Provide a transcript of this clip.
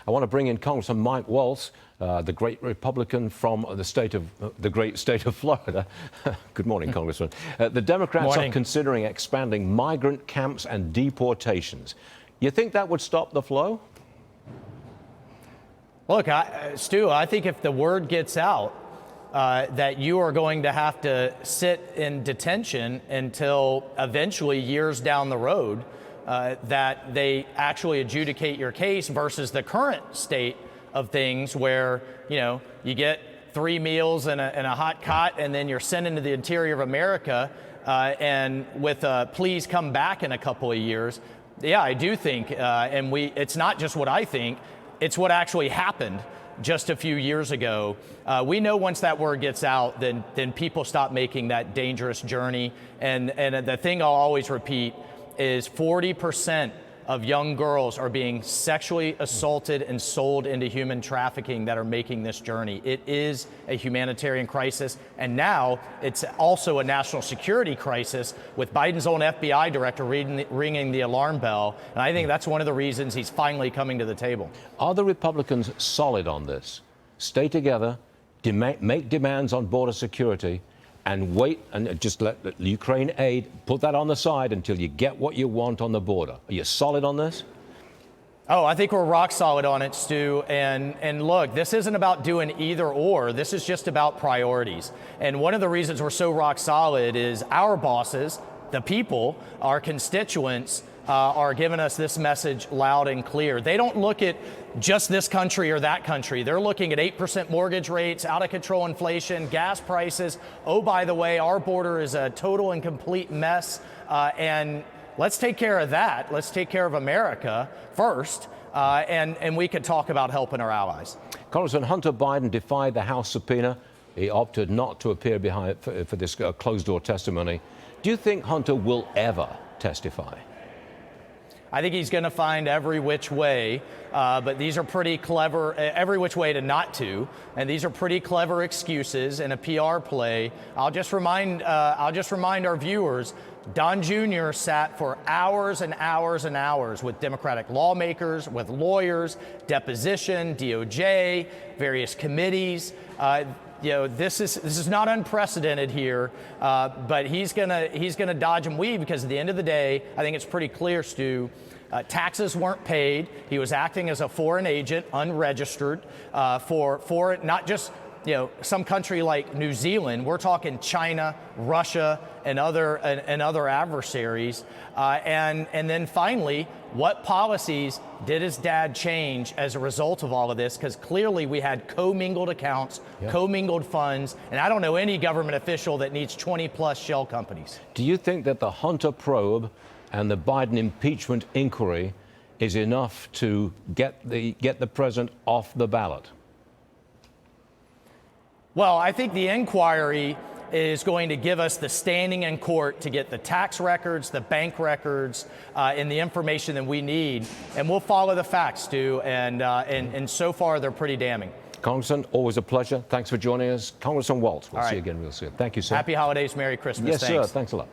I want to bring in Congressman Mike Waltz, the great Republican from the great state of Florida. Good morning, Congressman. The Democrats are considering expanding migrant camps and deportations. You think that would stop the flow? Look, Stu, I think if the word gets out that you are going to have to sit in detention until eventually years down the road, that they actually adjudicate your case versus the current state of things where, you get 3 meals and a hot cot and then you're sent into the interior of America and with please come back in a couple of years. Yeah, I do think, it's not just what I think, it's what actually happened just a few years ago. We know once that word gets out, then people stop making that dangerous journey. And the thing I'll always repeat is 40% of young girls are being sexually assaulted and sold into human trafficking that are making this journey. It is a humanitarian crisis, and now it's also a national security crisis with Biden's own FBI director ringing the alarm bell. And I think that's one of the reasons he's finally coming to the table. Are the Republicans solid on this? Stay together, make demands on border security, and wait and just let Ukraine aid, put that on the side until you get what you want on the border. Are you solid on this? Oh, I think we're rock solid on it, Stu. And look, this isn't about doing either or. This is just about priorities. And one of the reasons we're so rock solid is our bosses, the people, our constituents, are giving us this message loud and clear. They don't look at just this country or that country. They're looking at 8% mortgage rates, out of control inflation, gas prices. Oh, by the way, our border is a total and complete mess. And let's take care of that. Let's take care of America first. And we could talk about helping our allies. Congressman, Hunter Biden defied the House subpoena. He opted not to appear for this closed-door testimony. Do you think Hunter will ever testify? I think he's going to find every which way, but these are pretty clever, every which way to not to, and these are pretty clever excuses and a PR play. I'll just remind our viewers, Don Jr. sat for hours and hours and hours with Democratic lawmakers, with lawyers, deposition, DOJ, various committees. This is not unprecedented here, but he's gonna dodge and weave because at the end of the day, I think it's pretty clear, Stu, taxes weren't paid. He was acting as a foreign agent, unregistered, for not just some country like New Zealand. We're talking China, Russia, and other adversaries. And then finally, what policies did his dad change as a result of all of this? Because clearly we had commingled accounts, commingled funds, and I don't know any government official that needs 20+ shell companies. Do you think that the Hunter probe and the Biden impeachment inquiry is enough to get the president off the ballot? Well, I think the inquiry is going to give us the standing in court to get the tax records, the bank records, and the information that we need. And we'll follow the facts, Stu, and so far they're pretty damning. Congressman, always a pleasure. Thanks for joining us. Congressman Waltz, we'll see you again real soon. Thank you, sir. Happy holidays, Merry Christmas. Yes, Thanks. sir. Thanks a lot.